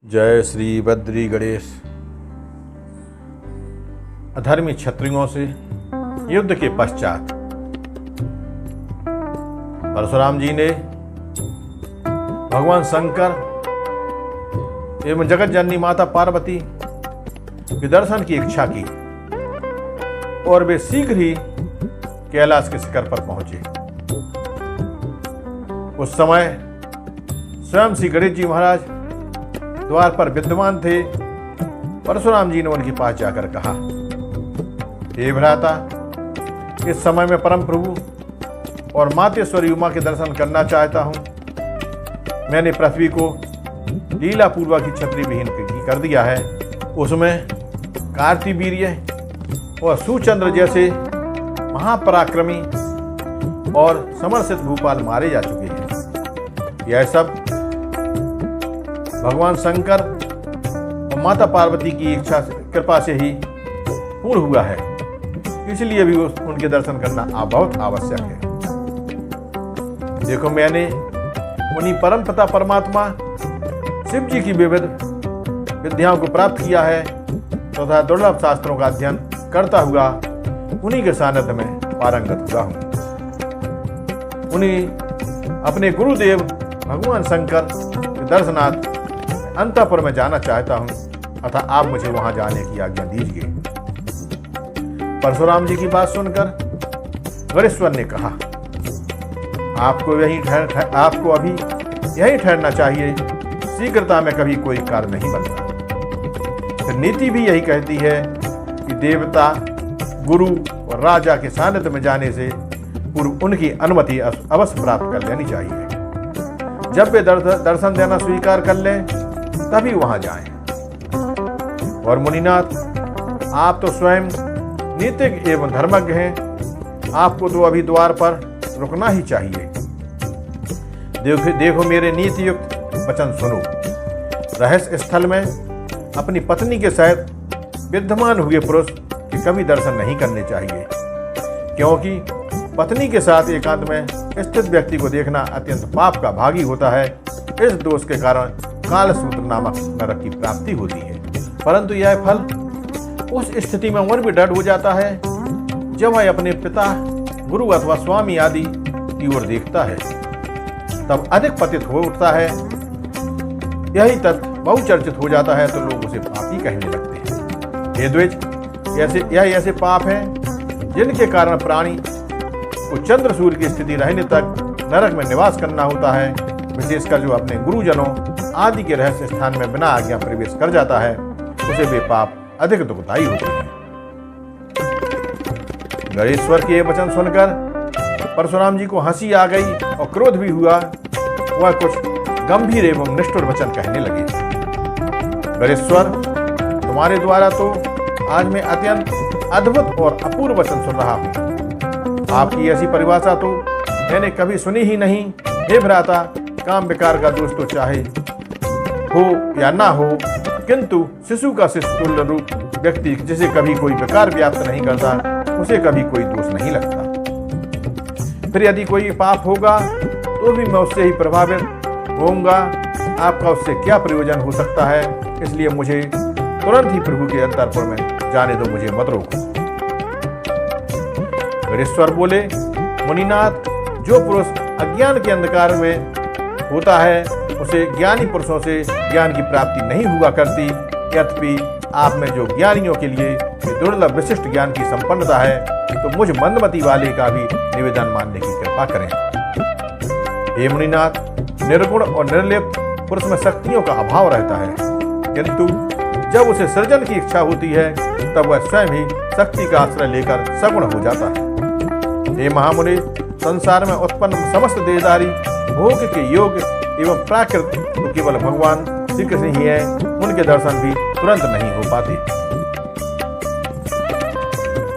जय श्री बद्री गणेश। अधर्मी क्षत्रियों से युद्ध के पश्चात परशुराम जी ने भगवान शंकर एवं जगत जननी माता पार्वती के दर्शन की इच्छा की और वे शीघ्र ही कैलाश के शिखर पर पहुंचे। उस समय स्वयं श्री गणेश जी महाराज द्वार पर विद्यमान थे। परशुराम जी ने उनके पास जाकर कहा, हे भ्राता, इस समय में परम प्रभु और मातेश्वरी उमा के दर्शन करना चाहता हूं। मैंने पृथ्वी को लीला पूर्वक की छत्री विहीन कर दिया है। उसमें कार्तिवीर्य और सुचंद्र जैसे महापराक्रमी और समर्थित भूपाल मारे जा चुके हैं। यह सब भगवान शंकर और माता पार्वती की इच्छा से, कृपा से ही पूर्ण हुआ है। इसलिए भी उनके दर्शन करना बहुत आवश्यक है। देखो, मैंने उन्हीं परम पिता परमात्मा शिव जी की विविध विद्याओं को प्राप्त किया है तथा दुर्लभ शास्त्रों का अध्ययन करता हुआ उन्हीं के सानिध्य में पारंगत हुआ हूँ। उन्हीं अपने गुरुदेव भगवान शंकर के दर्शनार्थ अंतःपुर में जाना चाहता हूं, अतः आप मुझे वहां जाने की आज्ञा दीजिए। परशुराम जी की बात सुनकर गणेश्वर ने कहा, आपको अभी यहीं ठहरना चाहिए। शीघ्रता में कभी कोई कार्य नहीं बनता। फिर नीति भी यही कहती है कि देवता, गुरु और राजा के सानिध्य में जाने से पूर्व उनकी अनुमति अवश्य प्राप्त कर लेनी चाहिए। जब वे दर्शन देना स्वीकार कर लें तभी वहां जाएं। और मुनिनाथ, आप तो स्वयं नीतिज्ञ एवं धर्मज्ञ हैं। आपको तो अभी द्वार पर रुकना ही चाहिए। देखो मेरे नीतियुक्त वचन सुनो। रहस्य स्थल में अपनी पत्नी के सहित विद्यमान हुए पुरुष के कभी दर्शन नहीं करने चाहिए, क्योंकि पत्नी के साथ एकांत में स्थित व्यक्ति को देखना अत्यंत पाप का भागी होता है। इस दोष के कारण कालसूत्र नामक नरक की प्राप्ति होती है। परंतु यह फल उस स्थिति में और भी दृढ़ हो जाता है जब वह अपने पिता, गुरु अथवा स्वामी आदि की ओर देखता है, तब अधिक पतित हो उठता है। यही तथ्य बहुचर्चित हो जाता है तो लोग उसे पापी कहने लगते हैं। हे द्विज, यह ऐसे पाप हैं जिनके कारण प्राणी को चंद्र सूर्य की स्थिति रहने तक नरक में निवास करना होता है। विशेषकर जो अपने गुरुजनों आदि के रहस्य स्थान में बिना आज्ञा प्रवेश कर जाता है, उसे वे पाप अधिक दुखदायी होते हैं। गणेश्वर के ये वचन सुनकर परशुराम जी को हंसी आ गई और क्रोध भी हुआ। वह कुछ गंभीर एवं निष्ठुर वचन कहने लगे। गणेश्वर, तुम्हारे द्वारा तो आज मैं अत्यंत अद्भुत और अपूर्व वचन सुन रहा हूँ। आपकी ऐसी परिभाषा तो मैंने कभी सुनी ही नहीं। हे भ्राता, काम विकार का दोष तो चाहे हो या ना हो, किंतु शिशु का शिशु तुल्य रूप व्यक्ति जिसे कभी कोई विकार व्याप्त नहीं करता, उसे कभी कोई दोष नहीं लगता। फिर यदि कोई पाप होगा तो भी मैं उससे ही प्रभावित होऊंगा। आपका उससे क्या प्रयोजन हो सकता है? इसलिए मुझे तुरंत ही प्रभु के अंतःपुर में जाने दो, मुझे मत रोको। गणेश्वर बोले, मुनिनाथ, जो पुरुष अज्ञान के अंधकार में होता है उसे ज्ञानी पुरुषों से ज्ञान की प्राप्ति नहीं हुआ करती। यद्यपि आप में जो ज्ञानियों के लिए दुर्लभ विशिष्ट ज्ञान की संपन्नता है, तो मुझ मंदमती वाले का भी निवेदन मानने की कृपा करें। हे मुनिनाथ, निर्गुण और निर्लिप्त पुरुष में शक्तियों का अभाव रहता है, किंतु जब उसे सृजन की इच्छा होती है तब वह स्वयं ही शक्ति का आश्रय लेकर सगुण हो जाता है। हे महामुनि, संसार में उत्पन्न समस्त देहधारी भोग के योग एवं प्राकृत तो केवल भगवान श्री कृष्ण ही है। उनके दर्शन भी तुरंत नहीं हो पाते।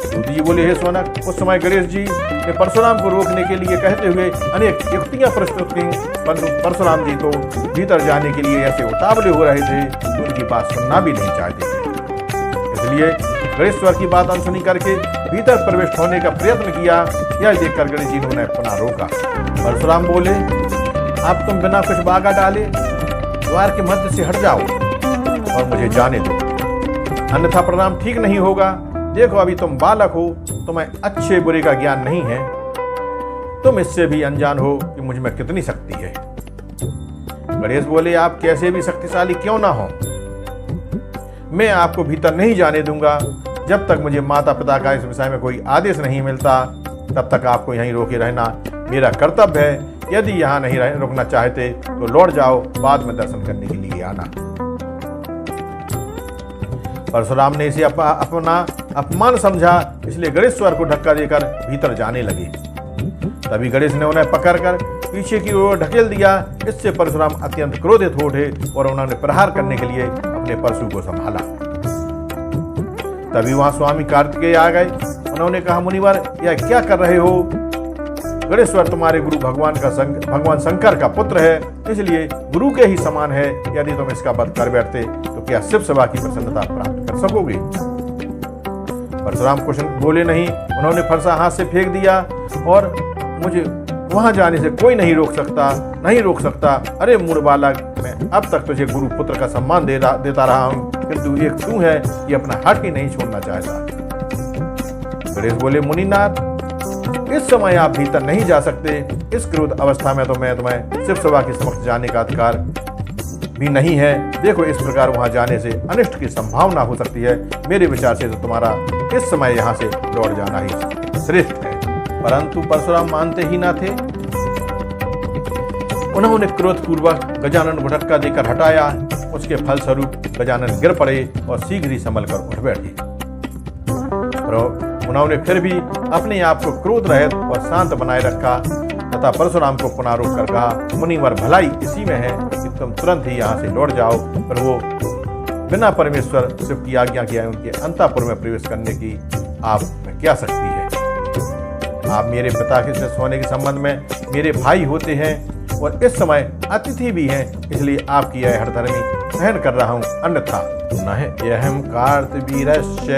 सूत जी बोले, हे सोनक, उस समय गणेश जी ने परशुराम को रोकने के लिए कहते हुए अनेक युक्तियां प्रस्तुत की, परंतु परशुराम जी तो भीतर जाने के लिए ऐसे उतावले हो रहे थे, उनकी बात सुनना भी नहीं चाहते थे। इसलिए गणेश्वर की बात अनसुनी करके भीतर प्रवेश होने का प्रयत्न किया। यह देखकर गणेश जी ने उन्हें पुनः रोका। परशुराम बोले, अब तुम बिना कुछ बागा डाले द्वार के मध्य से हट जाओ। और मुझे जाने दो, अन्यथा परिणाम ठीक नहीं होगा। देखो अभी तुम बालक हो, तुम्हें अच्छे बुरे का ज्ञान नहीं है, तुम इससे भी अनजान हो कि मुझ में कितनी शक्ति है। गणेश बोले, आप कैसे भी शक्तिशाली क्यों ना हो, मैं आपको भीतर नहीं जाने दूंगा। जब तक मुझे माता पिता का इस विषय में कोई आदेश नहीं मिलता, तब तक आपको यहीं रोके रहना मेरा कर्तव्य है। यदि यहाँ नहीं रुकना चाहते तो लौट जाओ, बाद में दर्शन करने के लिए आना। परशुराम ने इसे अपना अपमान समझा, इसलिए गणेश्वर को धक्का देकर भीतर जाने लगे। तभी गणेश ने उन्हें पकड़कर पीछे की ओर ढकेल दिया। इससे परशुराम अत्यंत क्रोधित हो उठे और उन्होंने प्रहार करने के लिए अपने परशु को संभाला। तभी वहां स्वामी कार्तिकेय आ गए। उन्होंने कहा, मुनिवर यह क्या कर रहे हो? गणेश्वर तुम्हारे गुरु भगवान शंकर का पुत्र है, इसलिए गुरु के ही समान है। यदि तुम इसका वध कर बैठते तो क्या शिव सभा की प्रसन्नता प्राप्त कर सकोगे? परशुराम कुछ बोले नहीं। उन्होंने फरसा हाथ से फेंक दिया और मुझे वहां जाने से कोई नहीं रोक सकता। अरे मूढ़ बालक, मैं अब तक तुझे गुरु पुत्र का सम्मान देता रहा हूं, किंतु एक तू है कि अपना हक ही नहीं छोड़ना चाहता। गणेश बोले, मुनिनाथ, इस समय आप भीतर नहीं जा सकते। इस क्रोध अवस्था में तो मैं तुम्हें शिव सभा के समक्ष जाने का अधिकार भी नहीं है। देखो, इस प्रकार वहां जाने से अनिष्ट की संभावना हो सकती है। मेरे विचार से तो तुम्हारा इस समय यहाँ से लौट जाना ही श्रेष्ठ है। परंतु परशुराम मानते ही ना थे। उन्होंने क्रोधपूर्वक गजानन को धक्का देकर हटाया। उसके फलस्वरूप गजानन गिर पड़े और शीघ्र ही संभल कर उठ बैठे। उन्होंने फिर भी अपने आप को क्रोध रहित और शांत बनाए रखा तथा परशुराम को पुनः रोक कर कहा, मुनिवर, भलाई इसी में है कि तुम तुरंत ही यहाँ से लौट जाओ। पर वो बिना परमेश्वर शिव की आज्ञा किए उनके अंतःपुर में प्रवेश करने की आप में क्या शक्ति है? आप मेरे पिता के से सोने के संबंध में मेरे भाई होते हैं और इस समय अतिथि भी हैं, इसलिए आपकी यह हठधर्मी सहन कर रहा हूँ। अन्यथा न यहम कार्तवीरस्य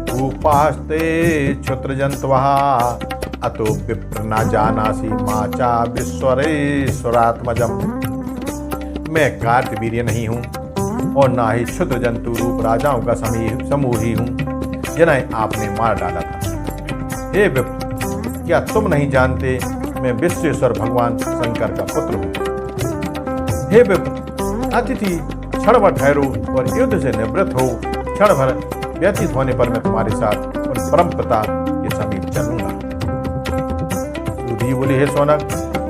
रूपास्ते क्षुत्रजंतवः अतो विप्र न जानासि माचा विश्वरेश्वरात्मजम्। मैं कार्तवीर्य नहीं हूँ और ना ही क्षुद्र जंतु रूप राजाओं का समूह ही हूँ जिन्हें आपने मार डाला था। हे विप्र, क्या तुम नहीं जानते मैं विश्वेश्वर भगवान शंकर का पुत्र हूँ? हे विप्र, अतिथि क्षण भर ठहरो और युद्ध से निवृत्त हो। क्षण भर व्यतीत होने पर मैं तुम्हारे साथ उन परम पिता के समीप चलूंगा। सुधी बोली, हे सौनक,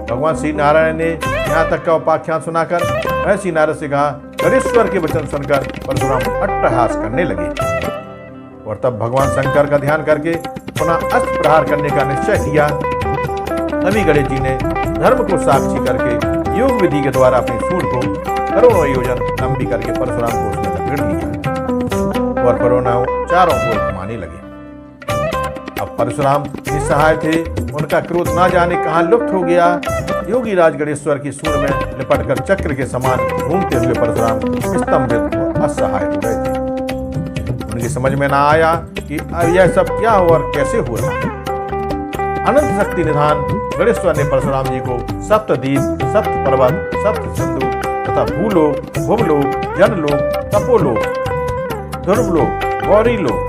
भगवान श्री नारायण ने यहाँ तक का उपाख्यान सुनाकर महर्षि नारद से कहा। गणेश्वर के वचन सुनकर परशुराम अट्टहास करने लगे और तब भगवान शंकर का ध्यान करके पुनः अस्त्र प्रहार करने का निश्चय किया। तभी गणेश जी ने धर्म को साक्षी करके योग विधि के द्वारा अपनी सूंड को करोड़ों योजन लंबी करके परशुराम को उसमें लपेट दिया और करोड़ों चारों ओर घुमाने लगे। अब परशुराम निस्सहाय थे। उनका क्रोध ना जाने कहाँ लुप्त हो गया। योगी राज गणेश्वर की सूंड में लिपटकर चक्र के समान घूमते हुए परशुराम स्तंभित और असहाय हो गए थे। उनकी समझ में ना आया कि यह सब क्या हो और कैसे हो रहा है। अनंत शक्ति निधान गणेश्वर ने परशुराम जी को सप्तद्वीप, सप्त पर्वत, सप्त सिंधु तथा भूलोक, भुवलोक, जनलोक, तपोलोक, ध्रुवलोक, गौरीलोक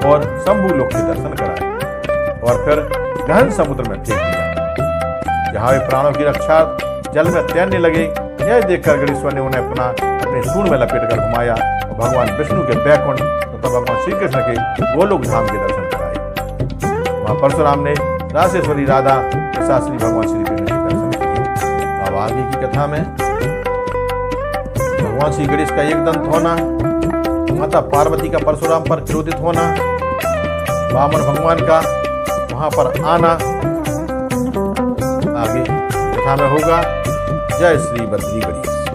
और शंभुलोक के दर्शन कराए और फिर गहन समुद्र में फेंक दिया, जहां वे प्राणों की रक्षा जल में तैरने लगे। यह देखकर गणेश्वर ने उन्हें अपने सूंड में लपेटकर घुमाया और भगवान विष्णु के बैकुंठ तथा भगवान श्री कृष्ण के गोलोक धाम के दर्शन कराए। वहां परशुराम ने रासेश्वरी राधा के साथ श्री भगवान श्री कृष्ण के दर्शन किए। अब आगे की कथा में भगवान श्री गणेश का एक दंत होना, माता पार्वती का परशुराम पर क्रोधित होना, वामन भगवान का वहां पर आना आगे कथा में होगा। जय श्री बद्री गणेश।